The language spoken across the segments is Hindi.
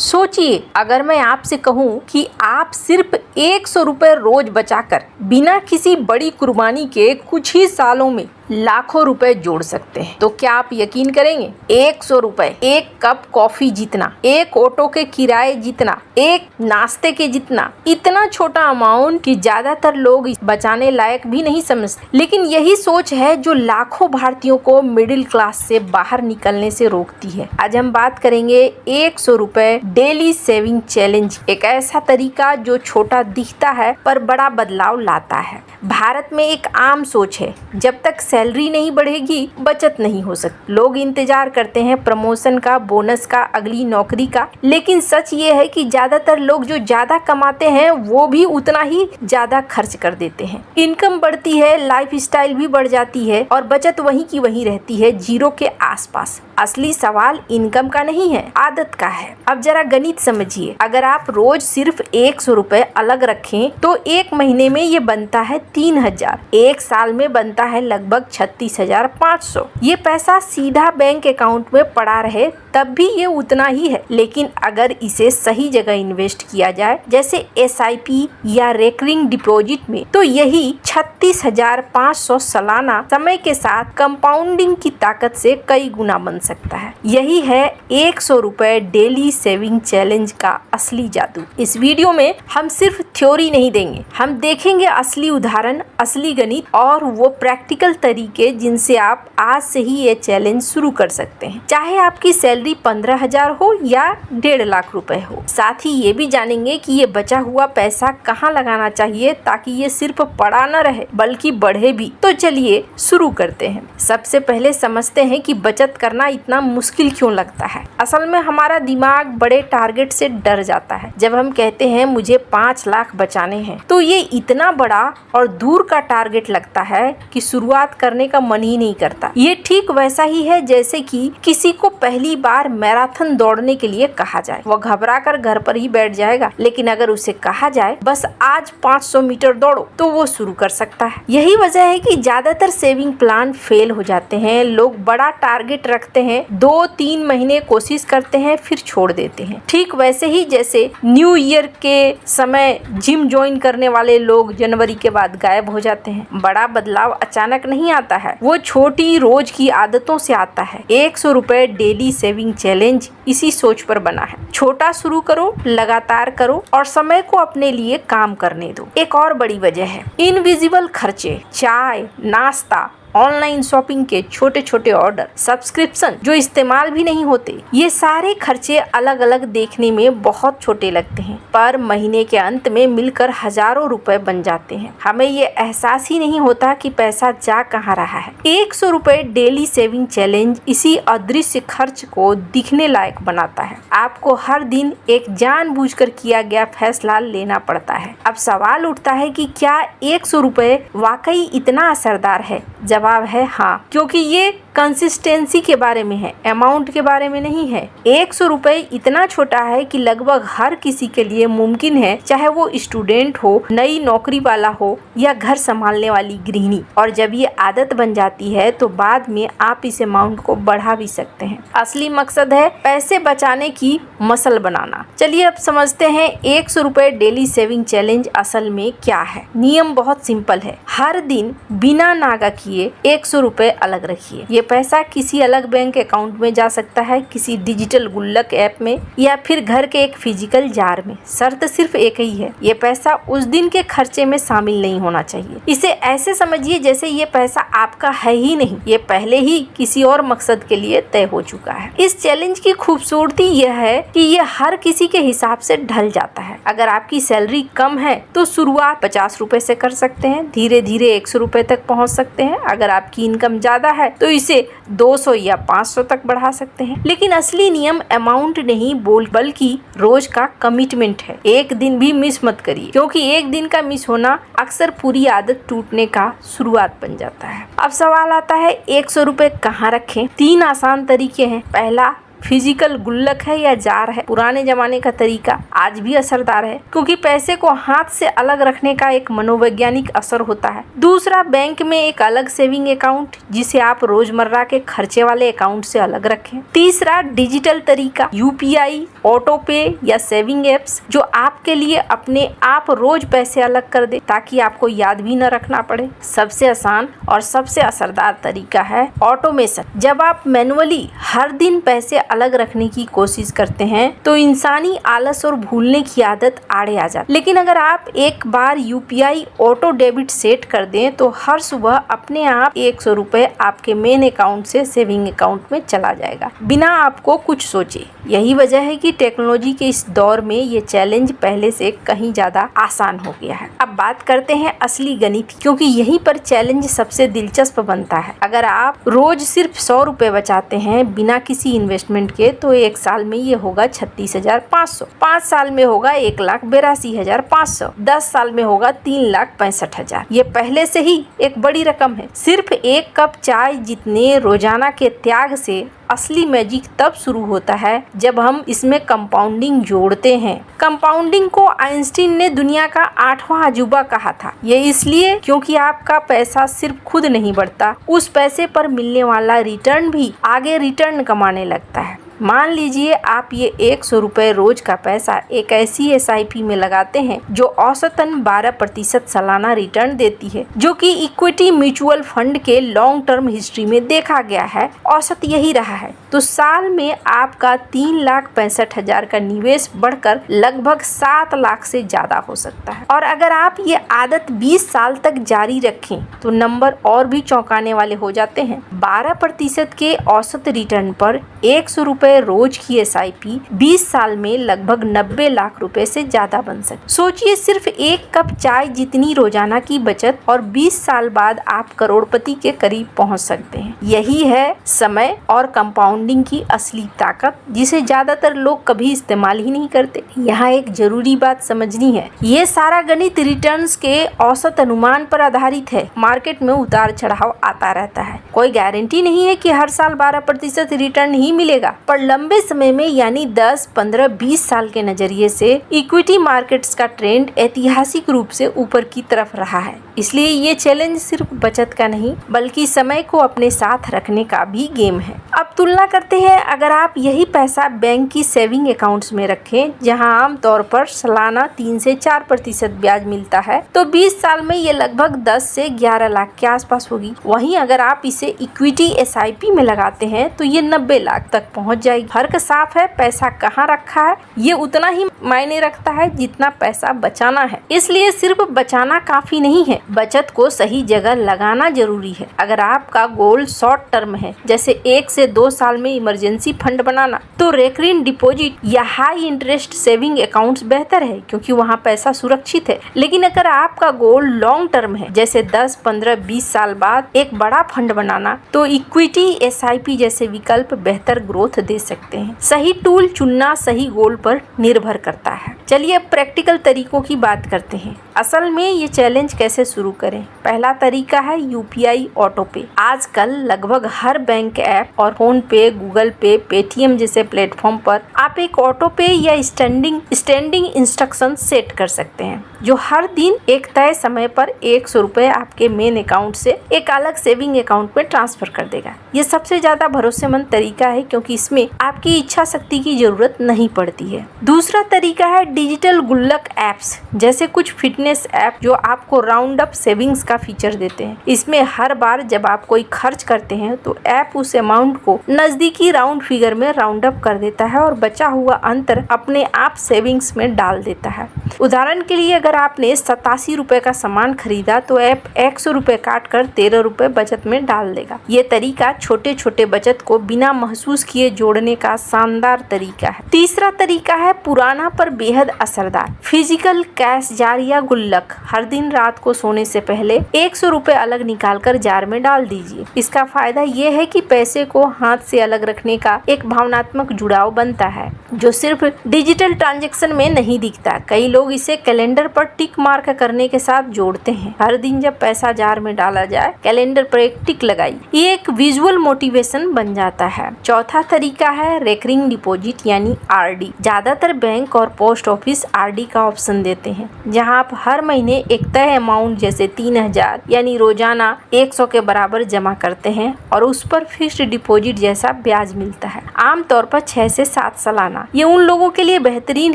सोचिए, अगर मैं आपसे कहूं कि आप सिर्फ 100 रुपए रोज बचाकर बिना किसी बड़ी कुर्बानी के कुछ ही सालों में लाखों रुपए जोड़ सकते हैं, तो क्या आप यकीन करेंगे? 100 रुपए, एक कप कॉफी जितना, एक ऑटो के किराए जितना, एक नाश्ते के जितना, इतना छोटा अमाउंट कि ज्यादातर लोग बचाने लायक भी नहीं समझते। लेकिन यही सोच है जो लाखों भारतीयों को मिडिल क्लास से बाहर निकलने से रोकती है। आज हम बात करेंगे 100 रुपए डेली सेविंग चैलेंज, एक ऐसा तरीका जो छोटा दिखता है पर बड़ा बदलाव लाता है। भारत में एक आम सोच है, जब तक सैलरी नहीं बढ़ेगी बचत नहीं हो सकती। लोग इंतजार करते हैं प्रमोशन का, बोनस का, अगली नौकरी का। लेकिन सच ये है कि ज्यादातर लोग जो ज्यादा कमाते हैं वो भी उतना ही ज्यादा खर्च कर देते हैं। इनकम बढ़ती है, लाइफस्टाइल भी बढ़ जाती है और बचत वहीं की वहीं रहती है, जीरो के आसपास। असली सवाल इनकम का नहीं है, आदत का है। अब जरा गणित समझिए, अगर आप रोज सिर्फ 100 रुपए अलग रखें तो एक महीने में ये बनता है 3000, एक साल में बनता है लगभग 36,500। ये पैसा सीधा बैंक अकाउंट में पड़ा रहे तब भी ये उतना ही है। लेकिन अगर इसे सही जगह इन्वेस्ट किया जाए, जैसे SIP या रेकरिंग डिपॉजिट में, तो यही 36,500 सालाना समय के साथ कंपाउंडिंग की ताकत से कई गुना बन सकता है। यही है 100 रुपए डेली सेविंग चैलेंज का असली जादू। इस वीडियो में हम सिर्फ थ्योरी नहीं देंगे, हम देखेंगे असली उदाहरण, असली गणित और वो प्रैक्टिकल तरीके जिनसे आप आज से ही ये चैलेंज शुरू कर सकते हैं, चाहे आपकी सैलरी 15,000 हो या 1.5 लाख रुपए हो। साथ ही ये भी जानेंगे कि ये बचा हुआ पैसा कहाँ लगाना चाहिए ताकि ये सिर्फ पड़ा न रहे बल्कि बढ़े भी। तो चलिए शुरू करते हैं। सबसे पहले समझते हैं कि बचत करना इतना मुश्किल क्यों लगता है। असल में हमारा दिमाग बड़े टारगेट से डर जाता है। जब हम कहते हैं मुझे 5 लाख बचाने हैं, तो ये इतना बड़ा और दूर का टारगेट लगता है कि शुरुआत करने का मन ही नहीं करता। ये ठीक वैसा ही है जैसे कि किसी को पहली बार मैराथन दौड़ने के लिए कहा जाए, वो घबरा कर घर पर ही बैठ जाएगा। लेकिन अगर उसे कहा जाए बस आज 500 मीटर दौड़ो, तो वो शुरू कर सकता है। यही वजह है कि ज्यादातर सेविंग प्लान फेल हो जाते हैं। लोग बड़ा टारगेट रखते हैं, 2-3 महीने कोशिश करते हैं, फिर छोड़ देते हैं। ठीक वैसे ही जैसे न्यू ईयर के समय जिम ज्वाइन करने वाले लोग जनवरी के बाद गायब हो जाते हैं। बड़ा बदलाव अचानक नहीं आता है, वो छोटी रोज की आदतों से आता है। 100 रुपए डेली सेविंग चैलेंज इसी सोच पर बना है। छोटा शुरू करो, लगातार करो और समय को अपने लिए काम करने दो। एक और बड़ी वजह है इनविजिबल खर्चे, चाय, नाश्ता, ऑनलाइन शॉपिंग के छोटे छोटे ऑर्डर, सब्सक्रिप्शन जो इस्तेमाल भी नहीं होते। ये सारे खर्चे अलग अलग देखने में बहुत छोटे लगते हैं, पर महीने के अंत में मिलकर हजारों रुपए बन जाते हैं। हमें ये एहसास ही नहीं होता कि पैसा जा कहाँ रहा है। 100 रुपए डेली सेविंग चैलेंज इसी अदृश्य खर्च को दिखने लायक बनाता है। आपको हर दिन एक जानबूझकर किया गया फैसला लेना पड़ता है। अब सवाल उठता है कि क्या 100 रुपए वाकई इतना असरदार है? जवाब है हाँ, क्योंकि ये कंसिस्टेंसी के बारे में है, अमाउंट के बारे में नहीं है। 100 रुपए इतना छोटा है कि लगभग हर किसी के लिए मुमकिन है, चाहे वो स्टूडेंट हो, नई नौकरी वाला हो या घर संभालने वाली गृहिणी। और जब ये आदत बन जाती है तो बाद में आप इस अमाउंट को बढ़ा भी सकते हैं। असली मकसद है पैसे बचाने की मसल बनाना। चलिए अब समझते हैं 100 रुपए डेली सेविंग चैलेंज असल में क्या है। नियम बहुत सिंपल है, हर दिन बिना नागा किए 100 रुपए अलग रखिए। ये पैसा किसी अलग बैंक अकाउंट में जा सकता है, किसी डिजिटल गुल्लक ऐप में या फिर घर के एक फिजिकल जार में। शर्त सिर्फ एक ही है, ये पैसा उस दिन के खर्चे में शामिल नहीं होना चाहिए। इसे ऐसे समझिए जैसे ये पैसा आपका है ही नहीं, ये पहले ही किसी और मकसद के लिए तय हो चुका है। इस चैलेंज की खूबसूरती यह है कि ये हर किसी के हिसाब से ढल जाता है। अगर आपकी सैलरी कम है तो शुरुआत 50 रुपए से कर सकते हैं, धीरे धीरे 100 रुपए तक पहुँच सकते हैं। अगर आपकी इनकम ज्यादा है तो इसे 200 या 500 तक बढ़ा सकते हैं। लेकिन असली नियम अमाउंट नहीं बल्कि रोज का कमिटमेंट है। एक दिन भी मिस मत करिए, क्योंकि एक दिन का मिस होना अक्सर पूरी आदत टूटने का शुरुआत बन जाता है। अब सवाल आता है 100 रुपए कहाँ रखें? 3 आसान तरीके हैं। पहला, फिजिकल गुल्लक है या जार है, पुराने जमाने का तरीका आज भी असरदार है क्योंकि पैसे को हाथ से अलग रखने का एक मनोवैज्ञानिक असर होता है। दूसरा, बैंक में एक अलग सेविंग अकाउंट जिसे आप रोजमर्रा के खर्चे वाले अकाउंट से अलग रखें। तीसरा, डिजिटल तरीका, यूपीआई, ऑटो पे या सेविंग एप्स जो आपके लिए अपने आप रोज पैसे अलग कर दे ताकि आपको याद भी न रखना पड़े। सबसे आसान और सबसे असरदार तरीका है ऑटोमेशन। जब आप मैनुअली हर दिन पैसे अलग रखने की कोशिश करते हैं तो इंसानी आलस और भूलने की आदत आड़े आ जाती है। लेकिन अगर आप एक बार यूपीआई ऑटो डेबिट सेट कर दें तो हर सुबह अपने आप 100 रुपए आपके मेन अकाउंट से सेविंग अकाउंट में चला जाएगा बिना आपको कुछ सोचे। यही वजह है कि टेक्नोलॉजी के इस दौर में ये चैलेंज पहले से कहीं ज्यादा आसान हो गया है। अब बात करते हैं असली गणित, क्योंकि यहीं पर चैलेंज सबसे दिलचस्प बनता है। अगर आप रोज सिर्फ 100 रुपए बचाते हैं बिना किसी इन्वेस्टमेंट के तो एक साल में ये होगा 36,500, 5 साल में होगा 1,82,500, 10 साल में होगा 3,65,000। ये पहले से ही एक बड़ी रकम है। सिर्फ एक कप चाय जितने रोजाना के त्याग से असली मैजिक तब शुरू होता है जब हम इसमें कंपाउंडिंग जोड़ते हैं। कंपाउंडिंग को आइंस्टीन ने दुनिया का 8वां अजूबा कहा था। ये इसलिए क्योंकि आपका पैसा सिर्फ खुद नहीं बढ़ता, उस पैसे पर मिलने वाला रिटर्न भी आगे रिटर्न कमाने लगता है। मान लीजिए आप ये 100 रुपए रोज का पैसा एक ऐसी एसआईपी में लगाते हैं जो औसतन 12% सालाना रिटर्न देती है, जो कि इक्विटी म्यूचुअल फंड के लॉन्ग टर्म हिस्ट्री में देखा गया है। औसत यही रहा है। तो साल में आपका 3,65,000 का निवेश बढ़कर लगभग 7 लाख से ज्यादा हो सकता है। और अगर आप ये आदत 20 साल तक जारी रखें तो नंबर और भी चौंकाने वाले हो जाते हैं। 12% के औसत रिटर्न पर 100 रुपए रोज की एसआईपी 20 साल में लगभग 90 लाख रुपए से ज्यादा बन सकती। सोचिए, सिर्फ एक कप चाय जितनी रोजाना की बचत और 20 साल बाद आप करोड़पति के करीब पहुंच सकते हैं। यही है समय और कंपाउंडिंग की असली ताकत, जिसे ज्यादातर लोग कभी इस्तेमाल ही नहीं करते। यहाँ एक जरूरी बात समझनी है, ये सारा गणित रिटर्न्स के औसत अनुमान पर आधारित है। मार्केट में उतार चढ़ाव आता रहता है। कोई गारंटी नहीं है कि हर साल 12% रिटर्न ही मिलेगा, पर लंबे समय में यानी 10, 15, 20 साल के नजरिए से इक्विटी मार्केट्स का ट्रेंड ऐतिहासिक रूप से ऊपर की तरफ रहा है। इसलिए ये चैलेंज सिर्फ बचत का नहीं बल्कि समय को अपने साथ रखने का भी गेम है। अब तुलना करते हैं, अगर आप यही पैसा बैंक की सेविंग अकाउंट्स में रखें जहां आमतौर पर सालाना 3 से 4% ब्याज मिलता है तो 20 साल में ये लगभग 10 से 11 लाख के आसपास होगी। वहीं अगर आप इसे इक्विटी एसआईपी में लगाते हैं तो ये 90 लाख तक पहुंच जाएगी। फर्क साफ है, पैसा कहाँ रखा है ये उतना ही मायने रखता है जितना पैसा बचाना है। इसलिए सिर्फ बचाना काफी नहीं है, बचत को सही जगह लगाना जरूरी है। अगर आपका गोल शॉर्ट टर्म है, जैसे 1 से 2 साल में इमरजेंसी फंड बनाना, तो रेकरिंग डिपॉजिट या हाई इंटरेस्ट सेविंग अकाउंट्स बेहतर है क्योंकि वहाँ पैसा सुरक्षित है। लेकिन अगर आपका गोल लॉन्ग टर्म है, जैसे 10, 15, 20 साल बाद एक बड़ा फंड बनाना, तो इक्विटी एसआईपी जैसे विकल्प बेहतर ग्रोथ दे सकते हैं। सही टूल चुनना सही गोल पर निर्भर करता है। चलिए अब प्रैक्टिकल तरीकों की बात करते हैं। असल में ये चैलेंज कैसे शुरू करें। पहला तरीका है यूपीआई ऑटो पे। आजकल लगभग हर बैंक ऐप और फोन पे, गूगल पे, पेटीएम जैसे प्लेटफॉर्म पर आप एक ऑटो पे या स्टैंडिंग इंस्ट्रक्शन सेट कर सकते हैं जो हर दिन एक तय समय पर 100 रुपए आपके मेन अकाउंट से एक अलग सेविंग अकाउंट में ट्रांसफर कर देगा। ये सबसे ज्यादा भरोसेमंद तरीका है क्योंकि इसमें आपकी इच्छा शक्ति की जरूरत नहीं पड़ती है। दूसरा तरीका है डिजिटल गुल्लक एप्स, जैसे कुछ फिटनेस ऐप जो आपको राउंड अप सेविंग्स का फीचर देते हैं। इसमें हर बार जब आप कोई खर्च करते हैं तो ऐप उस अमाउंट को नजदीकी राउंड फिगर में राउंड अप कर देता है और बचा हुआ अंतर अपने आप सेविंग्स में डाल देता है। उदाहरण के लिए अगर आपने 87 रुपए का सामान खरीदा तो ऐप 100 रुपए काट कर 13 रुपए बचत में डाल देगा। ये तरीका छोटे छोटे बचत को बिना महसूस किए जोड़ने का शानदार तरीका है। तीसरा तरीका है पुराना पर बेहद असरदार फिजिकल कैश जार या गुल्लक। हर दिन रात को सोने से पहले 100 रुपए अलग निकाल कर जार में डाल दीजिए। इसका फायदा ये है कि पैसे को हाथ से अलग रखने का एक भावनात्मक जुड़ाव बनता है जो सिर्फ डिजिटल ट्रांजैक्शन में नहीं दिखता। कई लोग इसे कैलेंडर पर टिक मार्क करने के साथ जोड़ते हैं। हर दिन जब पैसा जार में डाला जाए कैलेंडर पर एक टिक लगाई, ये एक विजुअल मोटिवेशन बन जाता है। चौथा तरीका तरीका है रेकरिंग डिपॉजिट यानी आरडी। ज्यादातर बैंक और पोस्ट ऑफिस आरडी का ऑप्शन देते हैं, जहां आप हर महीने एक तय अमाउंट जैसे 3000 यानी रोजाना 100 के बराबर जमा करते हैं और उस पर फिक्स्ड डिपॉजिट जैसा ब्याज मिलता है, आमतौर पर 6 से 7 सालाना। ये उन लोगों के लिए बेहतरीन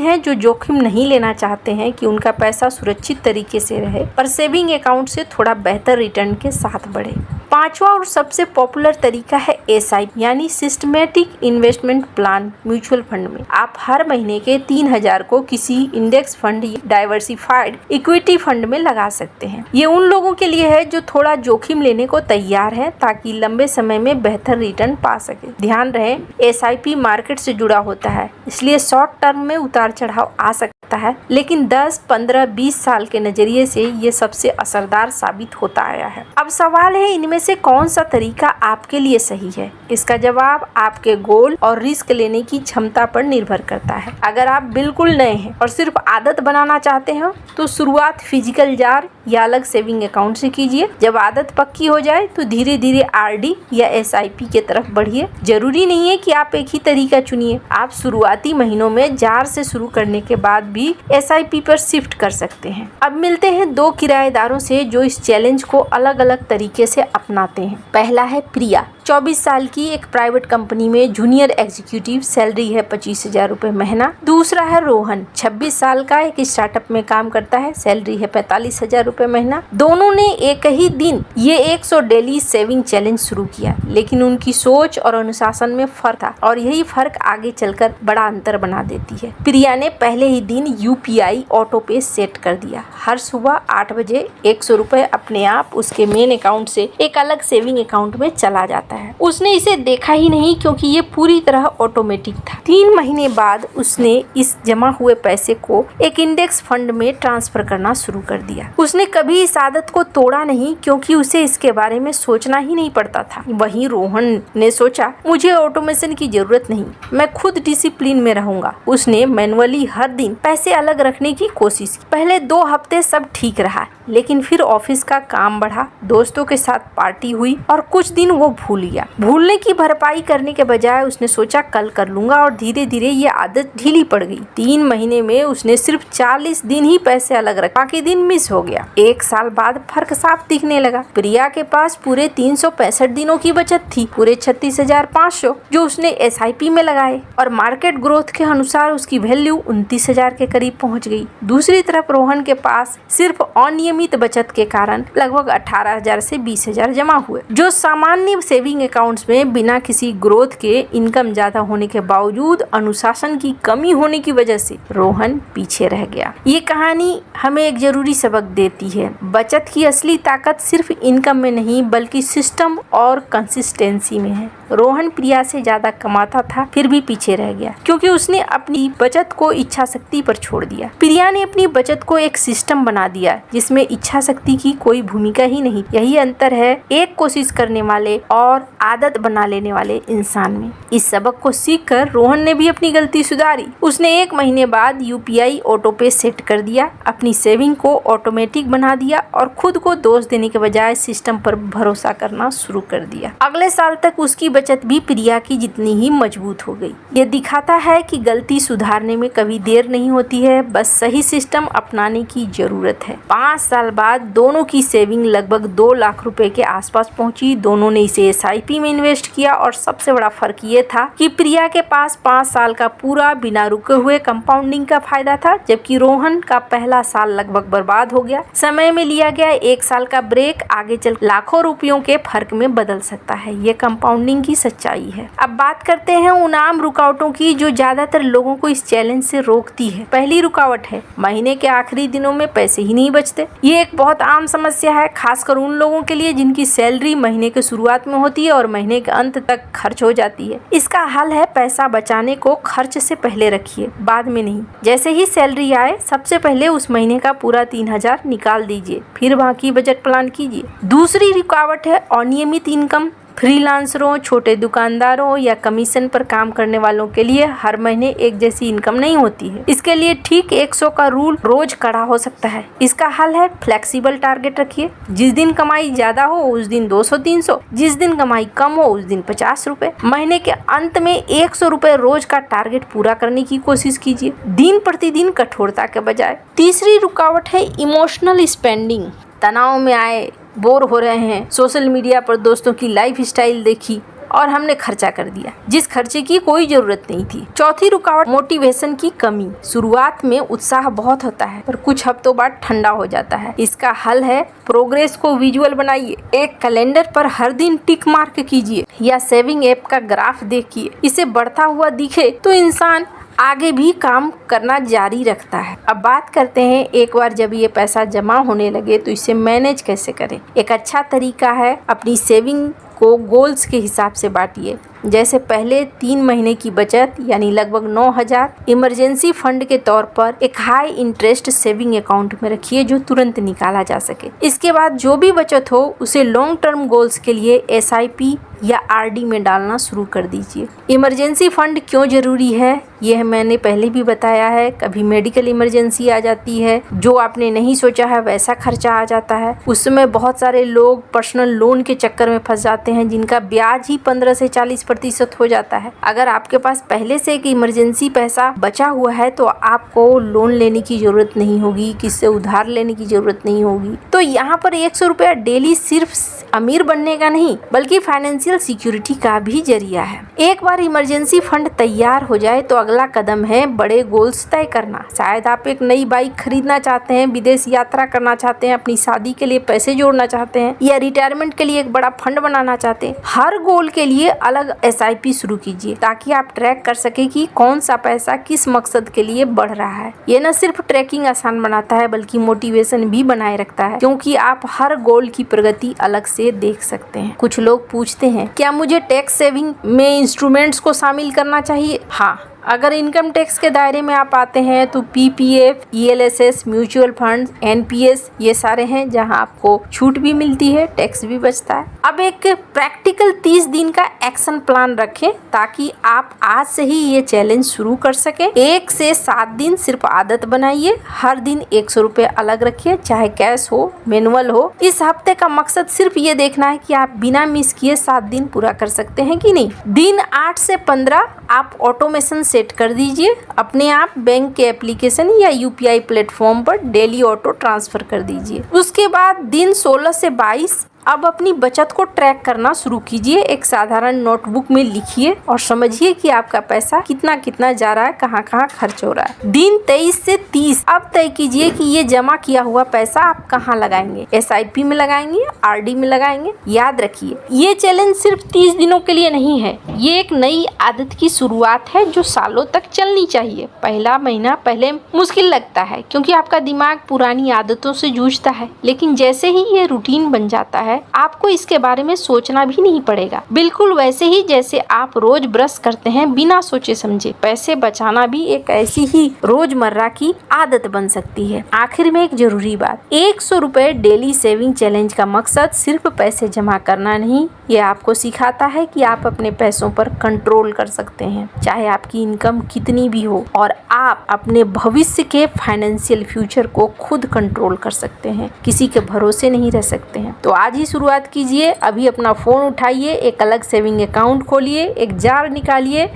है जो जोखिम नहीं लेना चाहते हैं कि उनका पैसा सुरक्षित तरीके से रहे पर सेविंग अकाउंट से थोड़ा बेहतर रिटर्न के साथ बढ़े। पांचवा और सबसे पॉपुलर तरीका है एसआईपी यानी systematic investment plan mutual fund में। आप हर महीने के 3000 को किसी index fund diversified equity fund में लगा सकते हैं। ये उन लोगों के लिए है जो थोड़ा जोखिम लेने को तैयार है ताकि लंबे समय में बेहतर रिटर्न पा सके। ध्यान रहे एसआईपी मार्केट से जुड़ा होता है, इसलिए शॉर्ट टर्म में उतार चढ़ाव आ सकता है, लेकिन 10, 15, 20 साल के नजरिए से ये सबसे असरदार साबित होता आया है। अब सवाल है इनमें से कौन सा तरीका आपके लिए सही है? इसका जवाब आपके गोल और रिस्क लेने की क्षमता पर निर्भर करता है। अगर आप बिल्कुल नए हैं और सिर्फ आदत बनाना चाहते हो तो शुरुआत फिजिकल जार या अलग सेविंग अकाउंट से कीजिए। जब आदत पक्की हो जाए तो धीरे धीरे आरडी या एसआईपी के तरफ बढ़िए। जरूरी नहीं है कि आप एक ही तरीका चुनिए, आप शुरुआती महीनों में जार से शुरू करने के बाद भी एसआईपी पर शिफ्ट कर सकते हैं। अब मिलते हैं 2 किराएदारों से जो इस चैलेंज को अलग अलग तरीके से अपनाते हैं। पहला है प्रिया, 24 साल की, एक प्राइवेट कंपनी में जूनियर एग्जीक्यूटिव, सैलरी है 25,000 रुपए महीना। दूसरा है रोहन, 26 साल का, एक स्टार्टअप में काम करता है, सैलरी है 45,000 रुपए महीना। दोनों ने एक ही दिन ये 100 डेली सेविंग चैलेंज शुरू किया, लेकिन उनकी सोच और अनुशासन में फर्क था और यही फर्क आगे चलकर बड़ा अंतर बना देती है। प्रिया ने पहले ही दिन यूपीआई ऑटो पे सेट कर दिया। हर सुबह 8 बजे 100 रुपए अपने आप उसके मेन अकाउंट से एक अलग सेविंग अकाउंट में चला जाता है। उसने इसे देखा ही नहीं क्योंकि ये पूरी तरह ऑटोमेटिक था। 3 महीने बाद उसने इस जमा हुए पैसे को एक इंडेक्स फंड में ट्रांसफर करना शुरू कर दिया। उसने कभी इस आदत को तोड़ा नहीं क्योंकि उसे इसके बारे में सोचना ही नहीं पड़ता था। वहीं रोहन ने सोचा मुझे ऑटोमेशन की जरूरत नहीं, मैं खुद डिसिप्लिन में रहूंगा। उसने मैनुअली हर दिन पैसे अलग रखने की कोशिश की। पहले 2 हफ्ते सब ठीक रहा, लेकिन फिर ऑफिस का काम बढ़ा, दोस्तों के साथ पार्टी हुई और कुछ दिन वो भूल गया। भूलने की भरपाई करने के बजाय उसने सोचा कल कर लूंगा और धीरे धीरे ये आदत ढीली पड़ गई। 3 महीने में उसने सिर्फ 40 दिन ही पैसे अलग रखे, बाकी दिन मिस हो गया। 1 साल बाद फर्क साफ दिखने लगा। प्रिया के पास पूरे 365 दिनों की बचत थी, पूरे 36,500 जो उसने एसआईपी में लगाए और मार्केट ग्रोथ के अनुसार उसकी वैल्यू 29,000 के करीब पहुंच गई। दूसरी तरफ रोहन के पास सिर्फ अनियमित बचत के कारण लगभग 18,000 से 20,000 जमा हुए, जो सामान्य सेविंग अकाउंट्स में बिना किसी ग्रोथ के इनकम ज्यादा होने के बावजूद अनुशासन की कमी होने की वजह से रोहन पीछे रह गया। ये कहानी हमें एक जरूरी सबक देती है। बचत की असली ताकत सिर्फ इनकम में नहीं बल्कि सिस्टम और कंसिस्टेंसी में है। रोहन प्रिया से ज्यादा कमाता था फिर भी पीछे रह गया क्योंकि उसने अपनी बचत को इच्छा शक्ति पर छोड़ दिया। प्रिया ने अपनी बचत को एक सिस्टम बना दिया जिसमें इच्छा शक्ति की कोई भूमिका ही नहीं। यही अंतर है एक कोशिश करने वाले और आदत बना लेने वाले इंसान में। इस सबक को सीखकर रोहन ने भी अपनी गलती सुधारी। उसने 1 महीने बाद यूपीआई ऑटो पे सेट कर दिया, अपनी सेविंग को ऑटोमेटिक बना दिया और खुद को दोष देने के बजाय सिस्टम पर भरोसा करना शुरू कर दिया। अगले साल तक उसकी बचत भी प्रिया की जितनी ही मजबूत हो गई। ये दिखाता है कि गलती सुधारने में कभी देर नहीं होती है, बस सही सिस्टम अपनाने की जरूरत है। 5 साल बाद दोनों की सेविंग लगभग 2 लाख रुपए के आसपास पहुंची। दोनों ने इसे एसआईपी में इन्वेस्ट किया और सबसे बड़ा फर्क ये था कि प्रिया के पास 5 साल का पूरा बिना रुके हुए कंपाउंडिंग का फायदा था, जबकि रोहन का पहला साल लगभग बर्बाद हो गया। समय में लिया गया 1 साल का ब्रेक आगे चल लाखों रुपयों के फर्क में बदल सकता है। ये कंपाउंडिंग की सच्चाई है। अब बात करते हैं उन आम रुकावटों की जो ज्यादातर लोगों को इस चैलेंज से रोकती है। पहली रुकावट है महीने के आखिरी दिनों में पैसे ही नहीं बचते। ये एक बहुत आम समस्या है, खासकर उन लोगों के लिए जिनकी सैलरी महीने के शुरुआत में होती है और महीने के अंत तक खर्च हो जाती है। इसका हल है पैसा बचाने को खर्च से पहले रखिए, बाद में नहीं। जैसे ही सैलरी आए सबसे पहले उस महीने का पूरा 3,000 निकाल दीजिए, फिर बाकी बजट प्लान कीजिए। दूसरी रुकावट है अनियमित इनकम। फ्रीलांसरों, छोटे दुकानदारों या कमीशन पर काम करने वालों के लिए हर महीने एक जैसी इनकम नहीं होती है। इसके लिए ठीक 100 का रूल रोज कड़ा हो सकता है। इसका हल है फ्लेक्सिबल टारगेट रखिए। जिस दिन कमाई ज्यादा हो उस दिन 200-300, जिस दिन कमाई कम हो उस दिन 50 रुपए। महीने के अंत में 100 रुपए रोज का टारगेट पूरा करने की कोशिश कीजिए, दिन प्रतिदिन कठोरता के बजाय। तीसरी रुकावट है इमोशनल स्पेंडिंग। तनाव में आए, बोर हो रहे हैं, सोशल मीडिया पर दोस्तों की लाइफ स्टाइल देखी और हमने खर्चा कर दिया जिस खर्चे की कोई जरूरत नहीं थी। चौथी रुकावट मोटिवेशन की कमी। शुरुआत में उत्साह बहुत होता है पर कुछ हफ्तों बाद ठंडा हो जाता है। इसका हल है प्रोग्रेस को विजुअल बनाइए। एक कैलेंडर पर हर दिन टिक मार्क कीजिए या सेविंग ऐप का ग्राफ देखिए। इसे बढ़ता हुआ दिखे तो इंसान आगे भी काम करना जारी रखता है। अब बात करते हैं एक बार जब ये पैसा जमा होने लगे तो इसे मैनेज कैसे करें। एक अच्छा तरीका है अपनी सेविंग को गोल्स के हिसाब से बांटिए। जैसे पहले 3 महीने की बचत यानी लगभग 9,000 इमरजेंसी फंड के तौर पर एक हाई इंटरेस्ट सेविंग अकाउंट में रखिए जो तुरंत निकाला जा सके। इसके बाद जो भी बचत हो उसे लॉन्ग टर्म गोल्स के लिए SIP या RD में डालना शुरू कर दीजिए। इमरजेंसी फंड क्यों जरूरी है यह मैंने पहले भी बताया है। कभी मेडिकल इमरजेंसी आ जाती है, जो आपने नहीं सोचा है वैसा खर्चा आ जाता है। उस समय बहुत सारे लोग पर्सनल लोन के चक्कर में फंस जाते हैं जिनका ब्याज ही 15 से 40% हो जाता है। अगर आपके पास पहले से एक इमरजेंसी पैसा बचा हुआ है तो आपको लोन लेने की जरूरत नहीं होगी, किसी से उधार लेने की जरूरत नहीं होगी। तो यहाँ पर 100 रुपया डेली सिर्फ अमीर बनने का नहीं बल्कि फाइनेंशियल सिक्योरिटी का भी जरिया है। एक बार इमरजेंसी फंड तैयार हो जाए तो अगला कदम है बड़े गोल्स तय करना। शायद आप एक नई बाइक खरीदना चाहते हैं, विदेश यात्रा करना चाहते हैं, अपनी शादी के लिए पैसे जोड़ना चाहते हैं या रिटायरमेंट के लिए एक बड़ा फंड बनाना चाहते हैं। हर गोल के लिए अलग SIP शुरू कीजिए ताकि आप ट्रैक कर सके कि कौन सा पैसा किस मकसद के लिए बढ़ रहा है। ये न सिर्फ ट्रैकिंग आसान बनाता है बल्कि मोटिवेशन भी बनाए रखता है क्योंकि आप हर गोल की प्रगति अलग से देख सकते हैं। कुछ लोग पूछते हैं क्या मुझे टैक्स सेविंग में इंस्ट्रूमेंट्स को शामिल करना चाहिए? हाँ, अगर इनकम टैक्स के दायरे में आप आते हैं तो PPF, ELSS, mutual fund, NPS ये सारे हैं जहां आपको छूट भी मिलती है, टैक्स भी बचता है। अब एक प्रैक्टिकल 30 दिन का एक्शन प्लान रखें ताकि आप आज से ही ये चैलेंज शुरू कर सकें। 1 से 7 दिन सिर्फ आदत बनाइए। हर दिन 100 रुपए अलग रखिए, चाहे कैश हो, मैनुअल हो। इस हफ्ते का मकसद सिर्फ ये देखना है कि आप बिना मिस किए 7 दिन पूरा कर सकते हैं कि नहीं। दिन 8 से 15 आप ऑटोमेशन सेट कर दीजिए। अपने आप बैंक के एप्लीकेशन या UPI प्लेटफॉर्म पर डेली ऑटो ट्रांसफर कर दीजिए। उसके बाद दिन 16 से 22 अब अपनी बचत को ट्रैक करना शुरू कीजिए। एक साधारण नोटबुक में लिखिए और समझिए कि आपका पैसा कितना कितना जा रहा है, कहाँ कहाँ खर्च हो रहा है। दिन 23 से 30 अब तय कीजिए कि ये जमा किया हुआ पैसा आप कहाँ लगाएंगे, SIP में लगाएंगे, RD में लगाएंगे। याद रखिए ये चैलेंज सिर्फ 30 दिनों के लिए नहीं है, ये एक नई आदत की शुरुआत है जो सालों तक चलनी चाहिए। पहला महीना पहले मुश्किल लगता है क्योंकि आपका दिमाग पुरानी आदतों से जूझता है, लेकिन जैसे ही ये रूटीन बन जाता है आपको इसके बारे में सोचना भी नहीं पड़ेगा। बिल्कुल वैसे ही जैसे आप रोज ब्रश करते हैं बिना सोचे समझे। पैसे बचाना भी एक ऐसी ही रोजमर्रा की आदत बन सकती है। आखिर में एक जरूरी बात, 100 रुपए डेली सेविंग चैलेंज का मकसद सिर्फ पैसे जमा करना नहीं, ये आपको सिखाता है कि आप अपने पैसों पर कंट्रोल कर सकते हैं, चाहे आपकी इनकम कितनी भी हो, और आप अपने भविष्य के फाइनेंशियल फ्यूचर को खुद कंट्रोल कर सकते हैं। किसी के भरोसे नहीं रह सकते हैं। तो आज ही शुरुआत कीजिए। अभी अपना फोन उठाइए, एक अलग सेविंग अकाउंट खोलिए, एक जार निकालिए,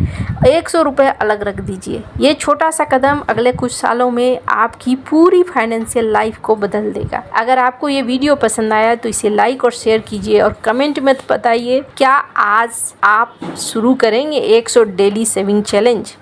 100 रुपए अलग रख दीजिए। ये छोटा सा कदम अगले कुछ सालों में आपकी पूरी फाइनेंशियल लाइफ को बदल देगा। अगर आपको ये वीडियो पसंद आया तो इसे लाइक और शेयर कीजिए और कमेंट में बताइए क्या आज आप शुरू करेंगे 100 डेली सेविंग चैलेंज।